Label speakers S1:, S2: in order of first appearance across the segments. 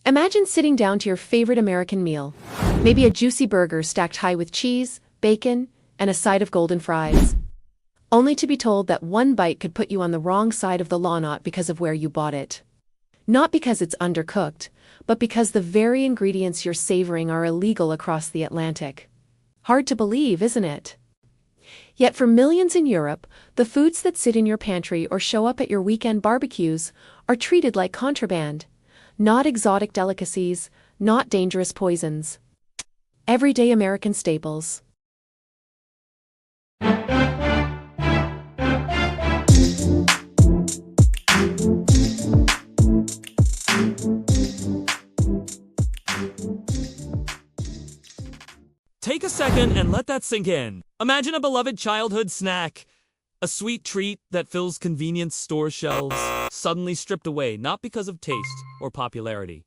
S1: Imagine sitting down to your favorite American meal. Maybe a juicy burger stacked high with cheese, bacon, and a side of golden fries. Only to be told that one bite could put you on the wrong side of the law, not because of where you bought it. Not because it's undercooked, but because the very ingredients you're savoring are illegal across the Atlantic. Hard to believe, isn't it? Yet for millions in Europe, the foods that sit in your pantry or show up at your weekend barbecues are treated like contraband. Not exotic delicacies, not dangerous poisons. Everyday American staples.
S2: Take a second and let that sink in. Imagine a beloved childhood snack, a sweet treat that fills convenience store shelves, suddenly stripped away not because of taste or popularity,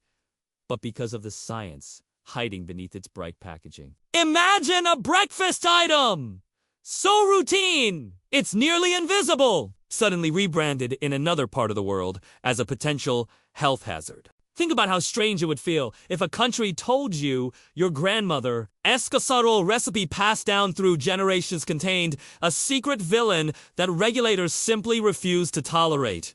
S2: but because of the science hiding beneath its bright packaging. Imagine a breakfast item! So routine, it's nearly invisible, suddenly rebranded in another part of the world as a potential health hazard. Think about how strange it would feel if a country told you your grandmother escasarol recipe passed down through generations contained a secret villain that regulators simply refuse to tolerate.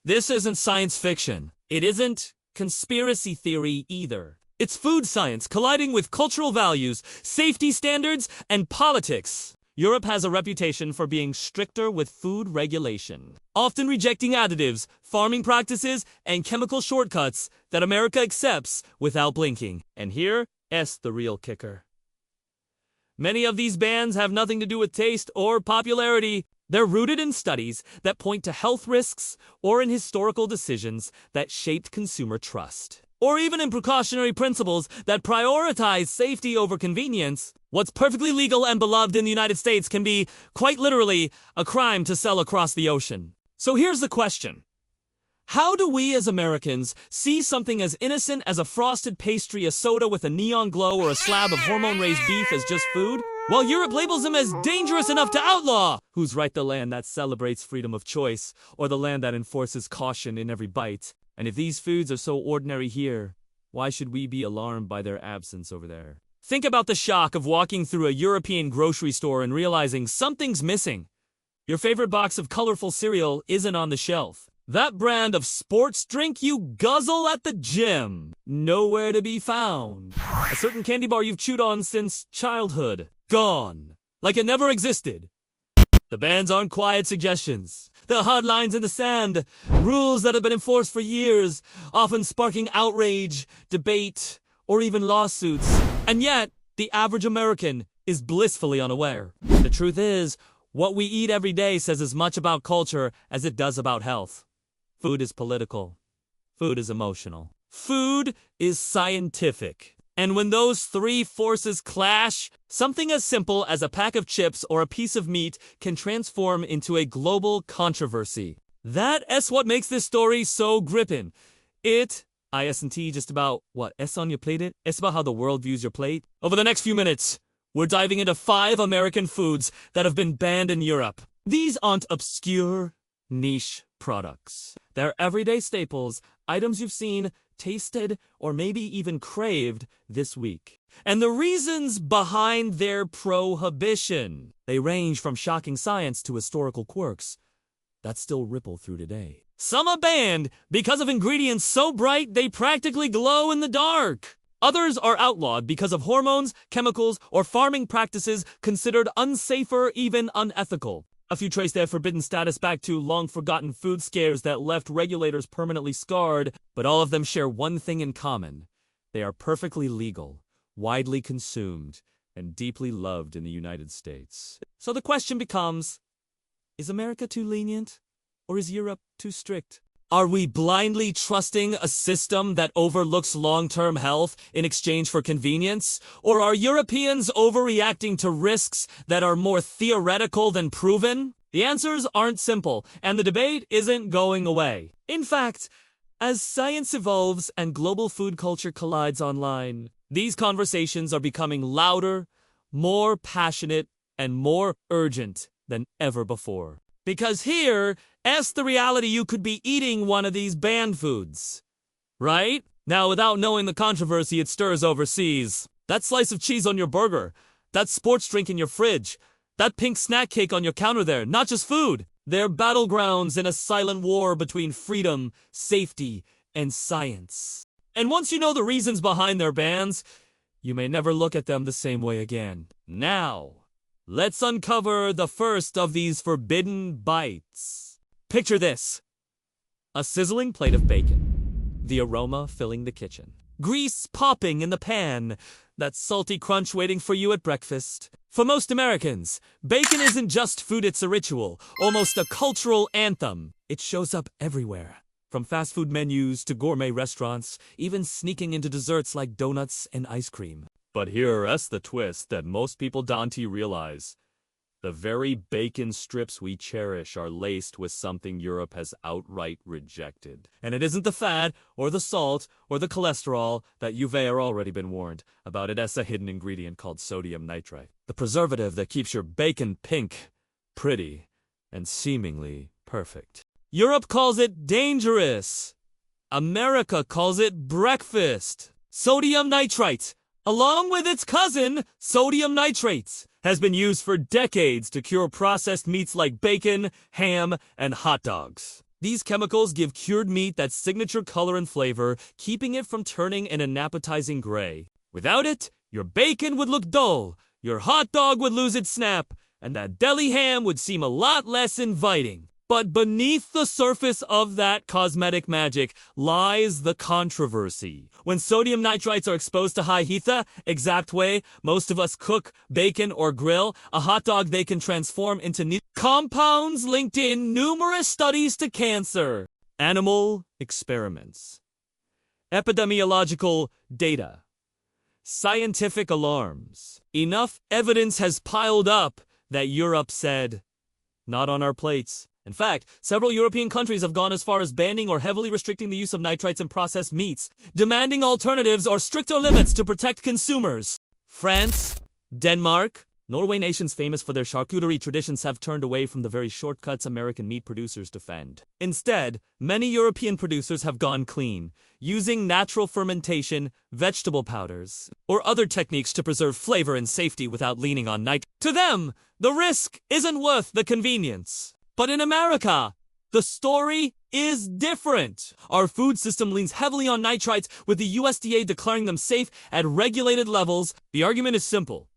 S2: This isn't science fiction. It isn't conspiracy theory either. It's food science colliding with cultural values, safety standards, and politics. Europe has a reputation for being stricter with food regulation, often rejecting additives, farming practices, and chemical shortcuts that America accepts without blinking. And here's the real kicker. Many of these bans have nothing to do with taste or popularity. They're rooted in studies that point to health risks or in historical decisions that shaped consumer trust, or even in precautionary principles that prioritize safety over convenience. What's perfectly legal and beloved in the United States can be, quite literally, a crime to sell across the ocean. So here's the question. How do we as Americans see something as innocent as a frosted pastry, a soda with a neon glow, or a slab of hormone-raised beef as just food, while Europe labels them as dangerous enough to outlaw? Who's right, the land that celebrates freedom of choice, or the land that enforces caution in every bite? And if these foods are so ordinary here, why should we be alarmed by their absence over there? Think about the shock of walking through a European grocery store and realizing something's missing. Your favorite box of colorful cereal isn't on the shelf. That brand of sports drink you guzzle at the gym, nowhere to be found. A certain candy bar you've chewed on since childhood, gone, like it never existed. The bans aren't quiet suggestions. They're hard lines in the sand, rules that have been enforced for years, often sparking outrage, debate, or even lawsuits. And yet, the average American is blissfully unaware. The truth is, what we eat every day says as much about culture as it does about health. Food is political. Food is emotional. Food is scientific. And when those three forces clash, something as simple as a pack of chips or a piece of meat can transform into a global controversy. That's what makes this story so gripping. IS&T just about, S on your plate it? It's about how the world views your plate. Over the next few minutes, we're diving into 5 American foods that have been banned in Europe. These aren't obscure, niche products. They're everyday staples, items you've seen, tasted, or maybe even craved this week. And the reasons behind their prohibition, they range from shocking science to historical quirks that still ripple through today. Some are banned because of ingredients so bright they practically glow in the dark. Others are outlawed because of hormones, chemicals, or farming practices considered unsafe or even unethical. A few trace their forbidden status back to long-forgotten food scares that left regulators permanently scarred, but all of them share one thing in common. They are perfectly legal, widely consumed, and deeply loved in the United States. So the question becomes, is America too lenient, or is Europe too strict? Are we blindly trusting a system that overlooks long-term health in exchange for convenience? Or are Europeans overreacting to risks that are more theoretical than proven? The answers aren't simple, and the debate isn't going away. In fact, as science evolves and global food culture collides online, these conversations are becoming louder, more passionate, and more urgent than ever before. Because here's the reality: you could be eating one of these banned foods, right? Now, without knowing the controversy it stirs overseas, that slice of cheese on your burger, that sports drink in your fridge, that pink snack cake on your counter there, not just food. They're battlegrounds in a silent war between freedom, safety, and science. And once you know the reasons behind their bans, you may never look at them the same way again. Now, let's uncover the first of these forbidden bites. Picture this: a sizzling plate of bacon, the aroma filling the kitchen, grease popping in the pan, that salty crunch waiting for you at breakfast. For most Americans, bacon isn't just food, it's a ritual, almost a cultural anthem. It shows up everywhere, from fast food menus to gourmet restaurants, even sneaking into desserts like donuts and ice cream. But here's the twist that most people don't realize. The very bacon strips we cherish are laced with something Europe has outright rejected. And it isn't the fat, or the salt, or the cholesterol that you've already been warned about. It's a hidden ingredient called sodium nitrite, the preservative that keeps your bacon pink, pretty, and seemingly perfect. Europe calls it dangerous. America calls it breakfast. Sodium nitrite, along with its cousin, sodium nitrates, has been used for decades to cure processed meats like bacon, ham, and hot dogs. These chemicals give cured meat that signature color and flavor, keeping it from turning an appetizing gray. Without it, your bacon would look dull, your hot dog would lose its snap, and that deli ham would seem a lot less inviting. But beneath the surface of that cosmetic magic lies the controversy. When sodium nitrites are exposed to high heat, the exact way most of us cook, bacon, or grill a hot dog, they can transform into compounds linked in numerous studies to cancer. Animal experiments. Epidemiological data. Scientific alarms. Enough evidence has piled up that Europe said, not on our plates. In fact, several European countries have gone as far as banning or heavily restricting the use of nitrates in processed meats, demanding alternatives or stricter limits to protect consumers. France, Denmark, Norway, nations famous for their charcuterie traditions, have turned away from the very shortcuts American meat producers defend. Instead, many European producers have gone clean, using natural fermentation, vegetable powders, or other techniques to preserve flavor and safety without leaning on nitrates. To them, the risk isn't worth the convenience. But in America, the story is different. Our food system leans heavily on nitrites, with the USDA declaring them safe at regulated levels. The argument is simple.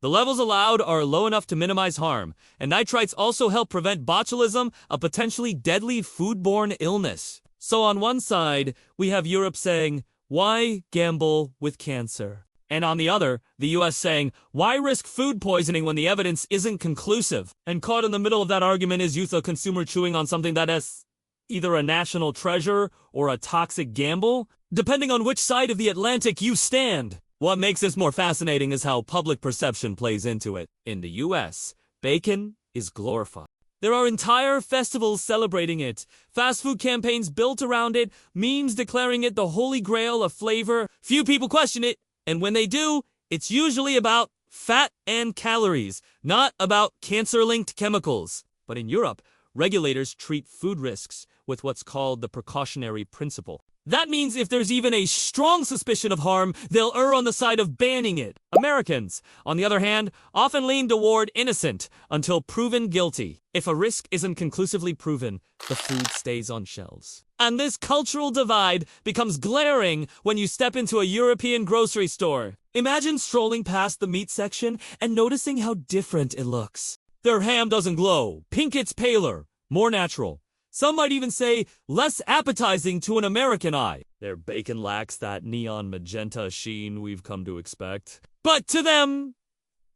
S2: The levels allowed are low enough to minimize harm, and nitrites also help prevent botulism, a potentially deadly foodborne illness. So on one side, we have Europe saying, why gamble with cancer? And on the other, the US saying, why risk food poisoning when the evidence isn't conclusive? And caught in the middle of that argument is a consumer chewing on something that is either a national treasure or a toxic gamble, depending on which side of the Atlantic you stand. What makes this more fascinating is how public perception plays into it. In the US, bacon is glorified. There are entire festivals celebrating it, fast food campaigns built around it, memes declaring it the holy grail of flavor. Few people question it. And when they do, it's usually about fat and calories, not about cancer-linked chemicals. But in Europe, regulators treat food risks with what's called the precautionary principle. That means if there's even a strong suspicion of harm, they'll err on the side of banning it. Americans, on the other hand, often lean toward innocent until proven guilty. If a risk isn't conclusively proven, the food stays on shelves. And this cultural divide becomes glaring when you step into a European grocery store. Imagine strolling past the meat section and noticing how different it looks. Their ham doesn't glow. Pink, it's paler, more natural. Some might even say less appetizing to an American eye. Their bacon lacks that neon magenta sheen we've come to expect. But to them,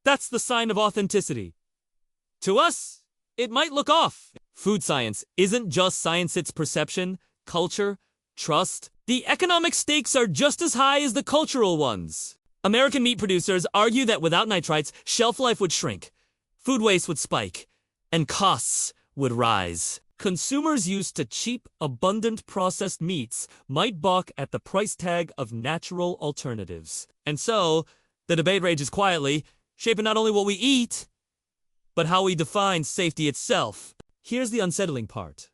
S2: that's the sign of authenticity. To us, it might look off. Food science isn't just science, it's perception, culture, trust. The economic stakes are just as high as the cultural ones. American meat producers argue that without nitrites, shelf life would shrink, food waste would spike, and costs would rise. Consumers used to cheap, abundant processed meats might balk at the price tag of natural alternatives. And so, the debate rages quietly, shaping not only what we eat, but how we define safety itself. Here's the unsettling part.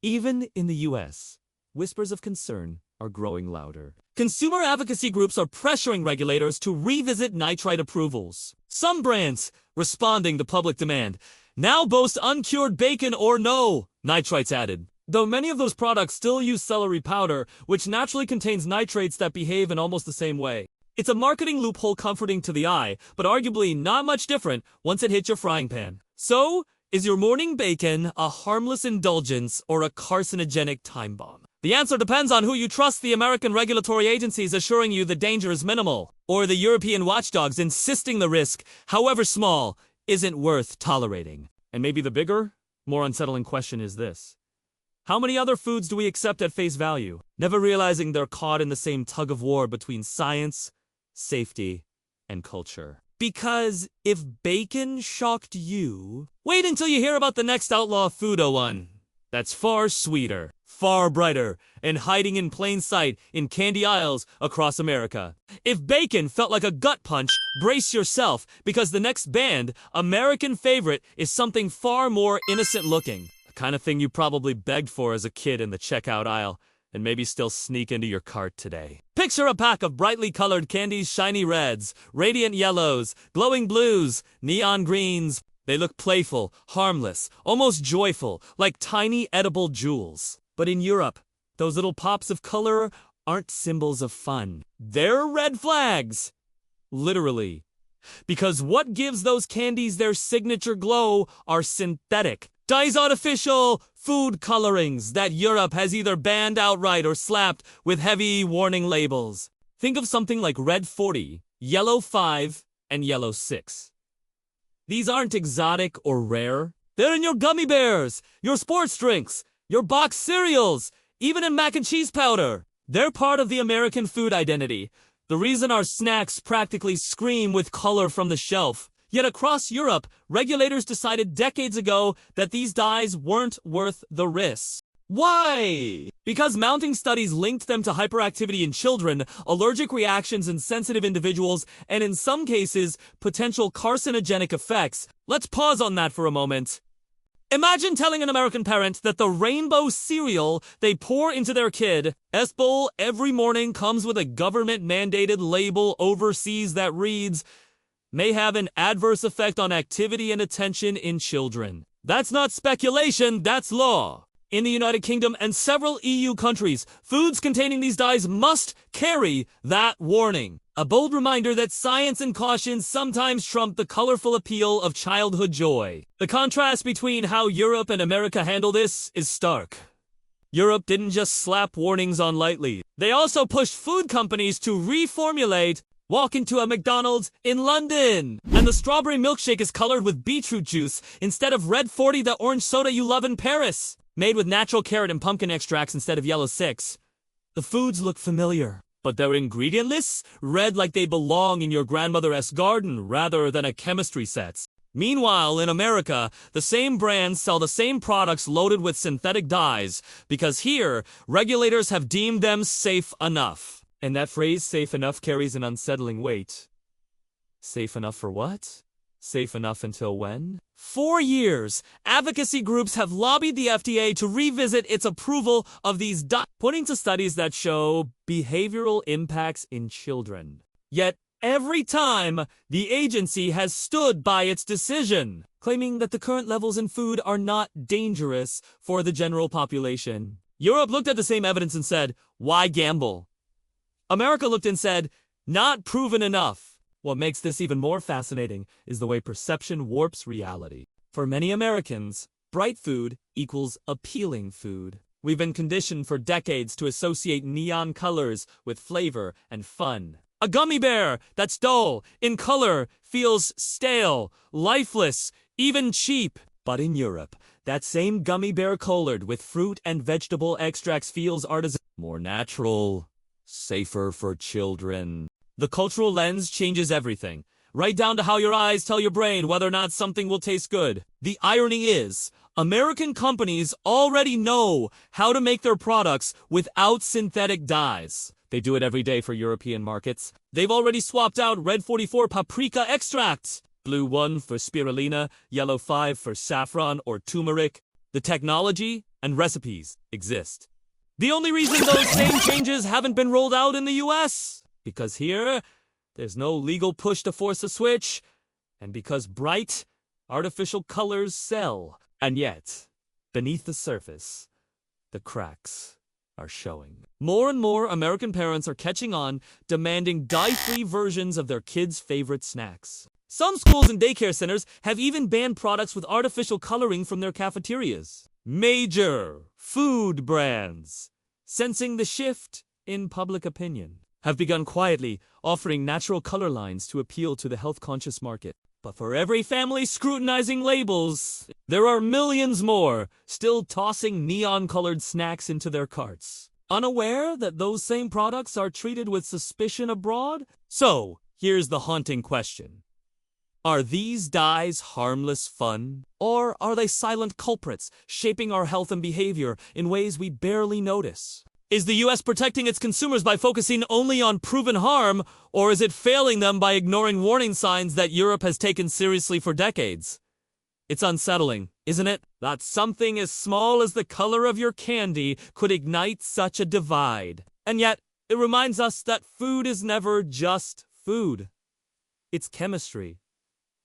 S2: Even in the US, whispers of concern are growing louder. Consumer advocacy groups are pressuring regulators to revisit nitrite approvals. Some brands, responding to public demand, now boast uncured bacon or no nitrites added. Though many of those products still use celery powder, which naturally contains nitrates that behave in almost the same way. It's a marketing loophole comforting to the eye, but arguably not much different once it hits your frying pan. So, is your morning bacon a harmless indulgence or a carcinogenic time bomb? The answer depends on who you trust: the American regulatory agencies assuring you the danger is minimal, or the European watchdogs insisting the risk, however small, isn't worth tolerating. And maybe the bigger, more unsettling question is this: how many other foods do we accept at face value, never realizing they're caught in the same tug-of-war between science, safety, and culture? Because if bacon shocked you, wait until you hear about the next outlaw foodo one. That's far sweeter, far brighter, and hiding in plain sight in candy aisles across America. If bacon felt like a gut punch, brace yourself, because the next banned American favorite is something far more innocent looking. The kind of thing you probably begged for as a kid in the checkout aisle, and maybe still sneak into your cart today. Picture a pack of brightly colored candies: shiny reds, radiant yellows, glowing blues, neon greens. They look playful, harmless, almost joyful, like tiny edible jewels. But in Europe, those little pops of color aren't symbols of fun. They're red flags. Literally. Because what gives those candies their signature glow are synthetic, dyes, artificial food colorings that Europe has either banned outright or slapped with heavy warning labels. Think of something like Red 40, Yellow 5, and Yellow 6. These aren't exotic or rare. They're in your gummy bears, your sports drinks, your boxed cereals, even in mac and cheese powder. They're part of the American food identity, the reason our snacks practically scream with color from the shelf. Yet across Europe, regulators decided decades ago that these dyes weren't worth the risk. Why? Because mounting studies linked them to hyperactivity in children, allergic reactions in sensitive individuals, and in some cases, potential carcinogenic effects. Let's pause on that for a moment. Imagine telling an American parent that the rainbow cereal they pour into their kid, S-Bowl, every morning comes with a government-mandated label overseas that reads, may have an adverse effect on activity and attention in children. That's not speculation, that's law. In the United Kingdom and several EU countries, foods containing these dyes must carry that warning. A bold reminder that science and caution sometimes trump the colorful appeal of childhood joy. The contrast between how Europe and America handle this is stark. Europe didn't just slap warnings on lightly. They also pushed food companies to reformulate. Walk into a McDonald's in London, and the strawberry milkshake is colored with beetroot juice instead of Red 40, the orange soda you love in Paris. Made with natural carrot and pumpkin extracts instead of Yellow 6. The foods look familiar, but their ingredient lists read like they belong in your grandmother's garden rather than a chemistry set. Meanwhile, in America, the same brands sell the same products loaded with synthetic dyes, because here, regulators have deemed them safe enough. And that phrase, safe enough, carries an unsettling weight. Safe enough for what? Safe enough until when? For years, advocacy groups have lobbied the FDA to revisit its approval of these dyes, pointing to studies that show behavioral impacts in children. Yet, every time, the agency has stood by its decision, claiming that the current levels in food are not dangerous for the general population. Europe looked at the same evidence and said, why gamble? America looked and said, not proven enough. What makes this even more fascinating is the way perception warps reality. For many Americans, bright food equals appealing food. We've been conditioned for decades to associate neon colors with flavor and fun. A gummy bear that's dull in color feels stale, lifeless, even cheap. But in Europe, that same gummy bear colored with fruit and vegetable extracts feels artisan, more natural, safer for children. The cultural lens changes everything, right down to how your eyes tell your brain whether or not something will taste good. The irony is, American companies already know how to make their products without synthetic dyes. They do it every day for European markets. They've already swapped out Red 44 paprika extracts, Blue 1 for spirulina, Yellow 5 for saffron or turmeric. The technology and recipes exist. The only reason those same changes haven't been rolled out in the US, because here, there's no legal push to force a switch, and because bright, artificial colors sell. And yet, beneath the surface, the cracks are showing. More and more American parents are catching on, demanding dye-free versions of their kids' favorite snacks. Some schools and daycare centers have even banned products with artificial coloring from their cafeterias. Major food brands, sensing the shift in public opinion, have begun quietly offering natural color lines to appeal to the health-conscious market. But for every family scrutinizing labels, there are millions more still tossing neon-colored snacks into their carts, unaware that those same products are treated with suspicion abroad. So, here's the haunting question. Are these dyes harmless fun? Or are they silent culprits, shaping our health and behavior in ways we barely notice? Is the US protecting its consumers by focusing only on proven harm, or is it failing them by ignoring warning signs that Europe has taken seriously for decades? It's unsettling, isn't it? That something as small as the color of your candy could ignite such a divide. And yet, it reminds us that food is never just food. It's chemistry.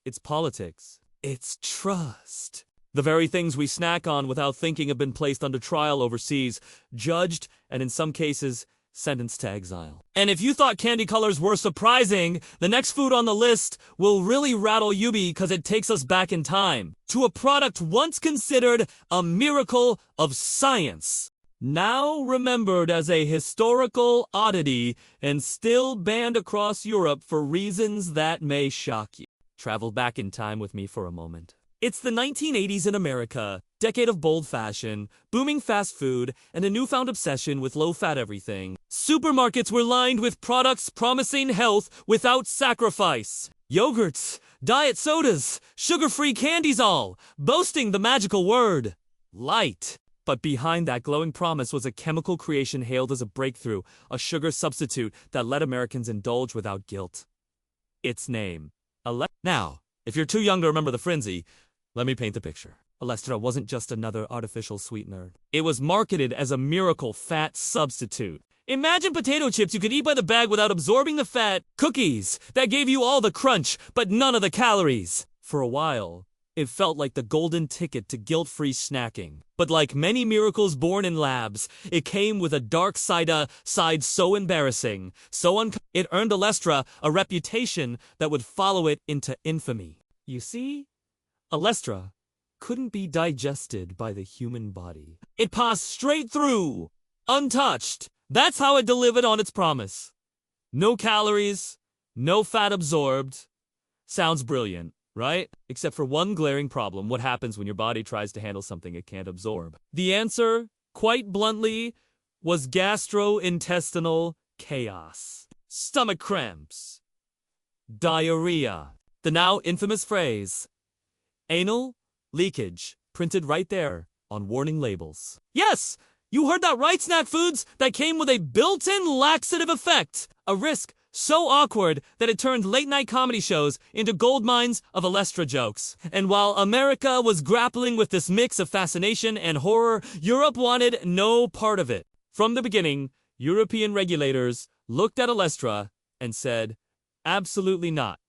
S2: It's politics. It's trust. The very things we snack on without thinking have been placed under trial overseas, judged, and in some cases, sentenced to exile. And if you thought candy colors were surprising, the next food on the list will really rattle you because it takes us back in time to a product once considered a miracle of science, now remembered as a historical oddity and still banned across Europe for reasons that may shock you. Travel back in time with me for a moment. It's the 1980s in America, decade of bold fashion, booming fast food, and a newfound obsession with low-fat everything. Supermarkets were lined with products promising health without sacrifice. Yogurts, diet sodas, sugar-free candies all, boasting the magical word, light. But behind that glowing promise was a chemical creation hailed as a breakthrough, a sugar substitute that let Americans indulge without guilt. Its name. Now, if you're too young to remember the frenzy, let me paint the picture. Olestra wasn't just another artificial sweetener. It was marketed as a miracle fat substitute. Imagine potato chips you could eat by the bag without absorbing the fat, cookies that gave you all the crunch but none of the calories. For a while, it felt like the golden ticket to guilt-free snacking. But like many miracles born in labs, it came with a dark side so embarrassing, it earned Olestra a reputation that would follow it into infamy. You see, Olestra couldn't be digested by the human body. It passed straight through, untouched. That's how it delivered on its promise. No calories, no fat absorbed. Sounds brilliant, right? Except for one glaring problem: what happens when your body tries to handle something it can't absorb? The answer, quite bluntly, was gastrointestinal chaos. Stomach cramps. Diarrhea. The now infamous phrase, anal leakage, printed right there on warning labels. Yes, you heard that right, snack foods that came with a built-in laxative effect. A risk so awkward that it turned late-night comedy shows into gold mines of Olestra jokes. And while America was grappling with this mix of fascination and horror, Europe wanted no part of it. From the beginning, European regulators looked at Olestra and said, absolutely not.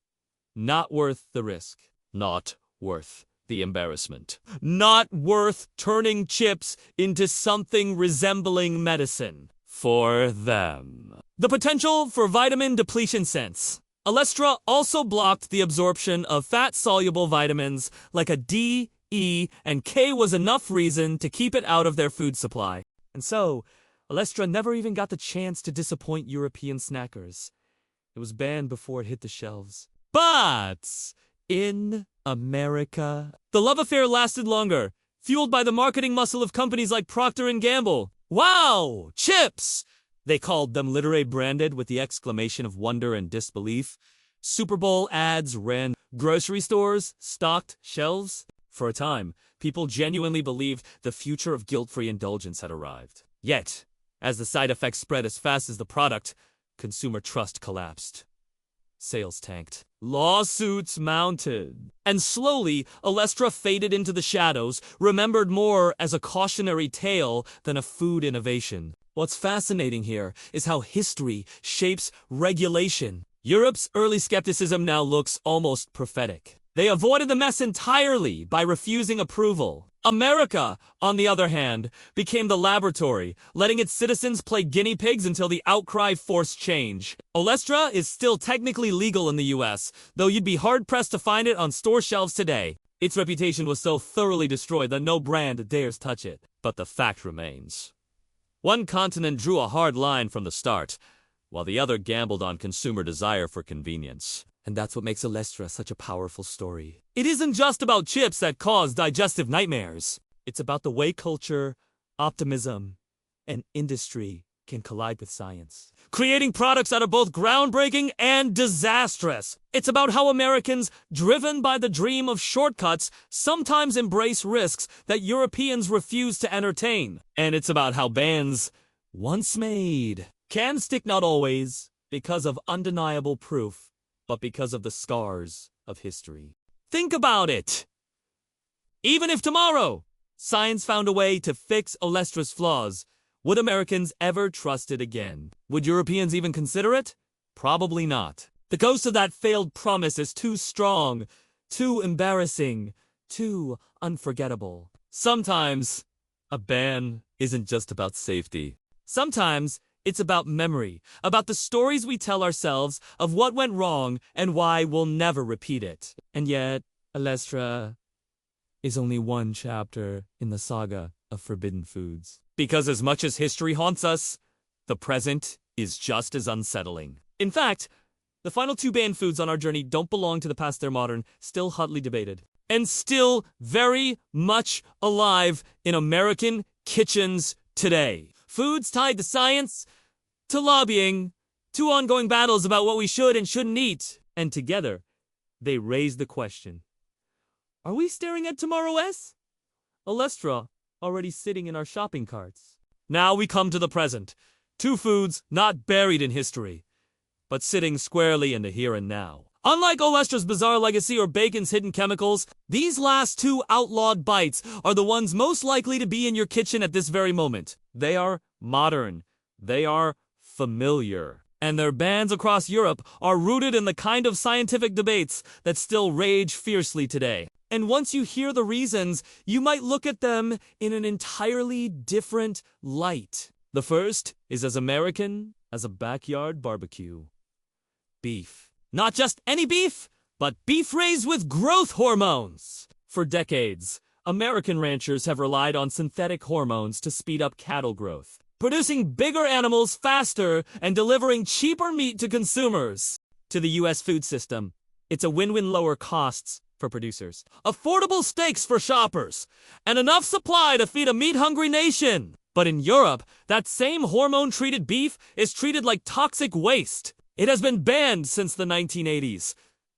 S2: Not worth the risk. Not worth the embarrassment. Not worth turning chips into something resembling medicine. For them. The potential for vitamin depletion sense. Olestra also blocked the absorption of fat-soluble vitamins like a D, E, and K was enough reason to keep it out of their food supply. And so, Olestra never even got the chance to disappoint European snackers. It was banned before it hit the shelves. But in America, the love affair lasted longer, fueled by the marketing muscle of companies like Procter & Gamble. Wow! Chips! They called them, literally branded with the exclamation of wonder and disbelief. Super Bowl ads ran. Grocery stores stocked shelves. For a time, people genuinely believed the future of guilt-free indulgence had arrived. Yet, as the side effects spread as fast as the product, consumer trust collapsed. Sales tanked. Lawsuits mounted. And slowly, Olestra faded into the shadows, remembered more as a cautionary tale than a food innovation. What's fascinating here is how history shapes regulation. Europe's early skepticism now looks almost prophetic. They avoided the mess entirely by refusing approval. America, on the other hand, became the laboratory, letting its citizens play guinea pigs until the outcry forced change. Olestra is still technically legal in the US, though you'd be hard-pressed to find it on store shelves today. Its reputation was so thoroughly destroyed that no brand dares touch it. But the fact remains. One continent drew a hard line from the start, while the other gambled on consumer desire for convenience. And that's what makes Olestra such a powerful story. It isn't just about chips that cause digestive nightmares. It's about the way culture, optimism, and industry can collide with science, creating products that are both groundbreaking and disastrous. It's about how Americans, driven by the dream of shortcuts, sometimes embrace risks that Europeans refuse to entertain. And it's about how bans, once made, can stick not always because of undeniable proof, but because of the scars of history. Think about it! Even if tomorrow, science found a way to fix Olestra's flaws, would Americans ever trust it again? Would Europeans even consider it? Probably not. The ghost of that failed promise is too strong, too embarrassing, too unforgettable. Sometimes, a ban isn't just about safety. Sometimes, it's about memory, about the stories we tell ourselves of what went wrong and why we'll never repeat it. And yet, Olestra is only one chapter in the saga of forbidden foods. Because as much as history haunts us, the present is just as unsettling. In fact, the final two banned foods on our journey don't belong to the past, they're modern, still hotly debated, and still very much alive in American kitchens today. Foods tied to science, to lobbying, to ongoing battles about what we should and shouldn't eat. And together, they raise the question, are we staring at tomorrow-s? Olestra already sitting in our shopping carts. Now we come to the present. Two foods not buried in history, but sitting squarely in the here and now. Unlike Olestra's bizarre legacy or bacon's hidden chemicals, these last two outlawed bites are the ones most likely to be in your kitchen at this very moment. They are modern. They are familiar. And their bans across Europe are rooted in the kind of scientific debates that still rage fiercely today. And once you hear the reasons, you might look at them in an entirely different light. The first is as American as a backyard barbecue. Beef. Not just any beef, but beef raised with growth hormones. For decades, American ranchers have relied on synthetic hormones to speed up cattle growth, producing bigger animals faster and delivering cheaper meat to consumers. To the U.S. food system, it's a win-win: lower costs for producers, affordable steaks for shoppers, and enough supply to feed a meat-hungry nation. But in Europe, that same hormone-treated beef is treated like toxic waste. It has been banned since the 1980s.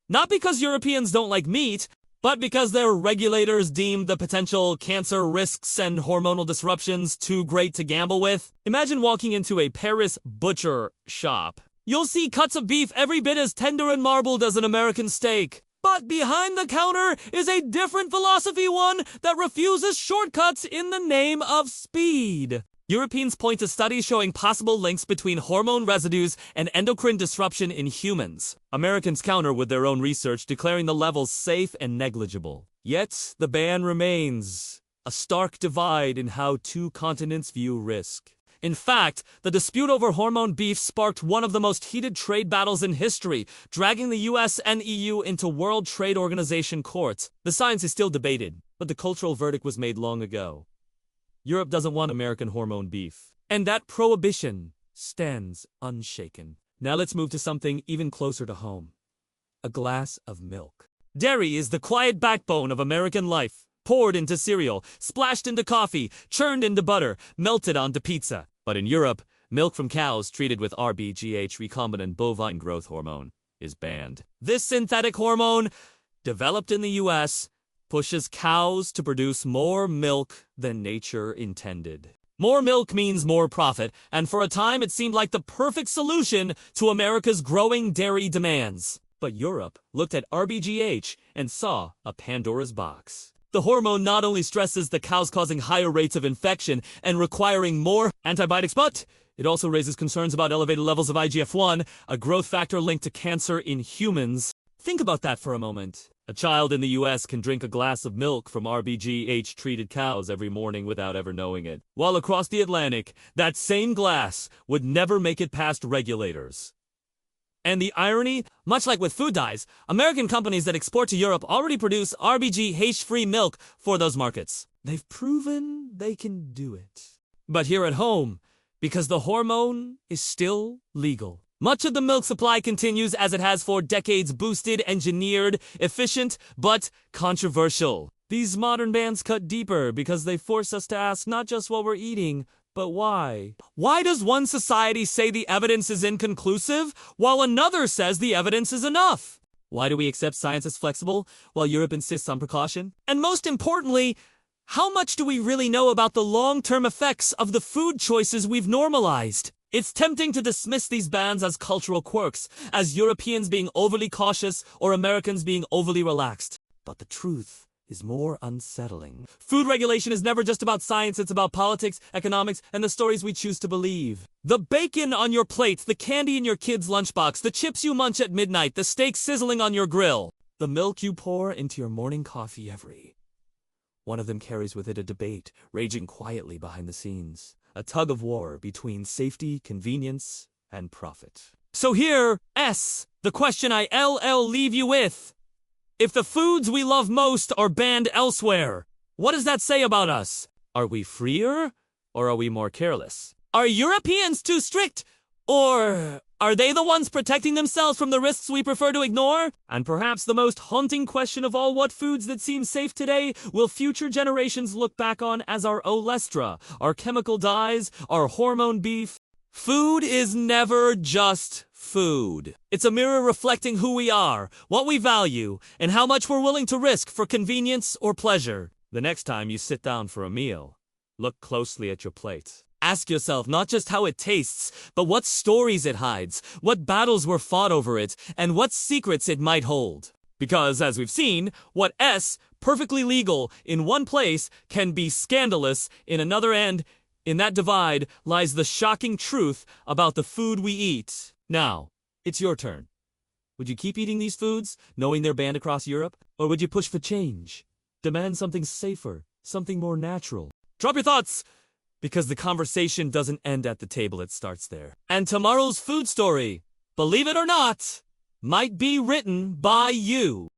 S2: Not because Europeans don't like meat, but because their regulators deemed the potential cancer risks and hormonal disruptions too great to gamble with. Imagine walking into a Paris butcher shop. You'll see cuts of beef every bit as tender and marbled as an American steak. But behind the counter is a different philosophy, one that refuses shortcuts in the name of speed. Europeans point to studies showing possible links between hormone residues and endocrine disruption in humans. Americans counter with their own research, declaring the levels safe and negligible. Yet, the ban remains a stark divide in how two continents view risk. In fact, the dispute over hormone beef sparked one of the most heated trade battles in history, dragging the US and EU into World Trade Organization courts. The science is still debated, but the cultural verdict was made long ago. Europe doesn't want American hormone beef, and that prohibition stands unshaken. Now let's move to something even closer to home: a glass of milk. Dairy is the quiet backbone of American life, poured into cereal, splashed into coffee, churned into butter, melted onto pizza. But in Europe, milk from cows treated with RBGH, recombinant bovine growth hormone, is banned. This synthetic hormone, developed in the US, pushes cows to produce more milk than nature intended. More milk means more profit, and for a time it seemed like the perfect solution to America's growing dairy demands. But Europe looked at RBGH and saw a Pandora's box. The hormone not only stresses the cows, causing higher rates of infection and requiring more antibiotics, but it also raises concerns about elevated levels of IGF-1, a growth factor linked to cancer in humans. Think about that for a moment. A child in the US can drink a glass of milk from RBGH-treated cows every morning without ever knowing it, while across the Atlantic, that same glass would never make it past regulators. And the irony? Much like with food dyes, American companies that export to Europe already produce RBGH-free milk for those markets. They've proven they can do it. But here at home, because the hormone is still legal, much of the milk supply continues as it has for decades, boosted, engineered, efficient, but controversial. These modern bans cut deeper because they force us to ask not just what we're eating, but why? Why does one society say the evidence is inconclusive, while another says the evidence is enough? Why do we accept science as flexible, while Europe insists on precaution? And most importantly, how much do we really know about the long-term effects of the food choices we've normalized? It's tempting to dismiss these bans as cultural quirks, as Europeans being overly cautious or Americans being overly relaxed. But the truth is more unsettling. Food regulation is never just about science, it's about politics, economics, and the stories we choose to believe. The bacon on your plate, the candy in your kid's lunchbox, the chips you munch at midnight, the steak sizzling on your grill, the milk you pour into your morning coffee every. One of them carries with it a debate, raging quietly behind the scenes. A tug of war between safety, convenience, and profit. So here, the question I leave you with. If the foods we love most are banned elsewhere, what does that say about us? Are we freer, or are we more careless? Are Europeans too strict, or are they the ones protecting themselves from the risks we prefer to ignore? And perhaps the most haunting question of all, what foods that seem safe today will future generations look back on as our olestra, our chemical dyes, our hormone beef? Food is never just food. It's a mirror reflecting who we are, what we value, and how much we're willing to risk for convenience or pleasure. The next time you sit down for a meal, look closely at your plate. Ask yourself not just how it tastes, but what stories it hides, what battles were fought over it, and what secrets it might hold. Because, as we've seen, what perfectly legal in one place can be scandalous in another, and in that divide lies the shocking truth about the food we eat. Now, it's your turn. Would you keep eating these foods, knowing they're banned across Europe? Or would you push for change? Demand something safer, something more natural? Drop your thoughts! Because the conversation doesn't end at the table, it starts there. And tomorrow's food story, believe it or not, might be written by you.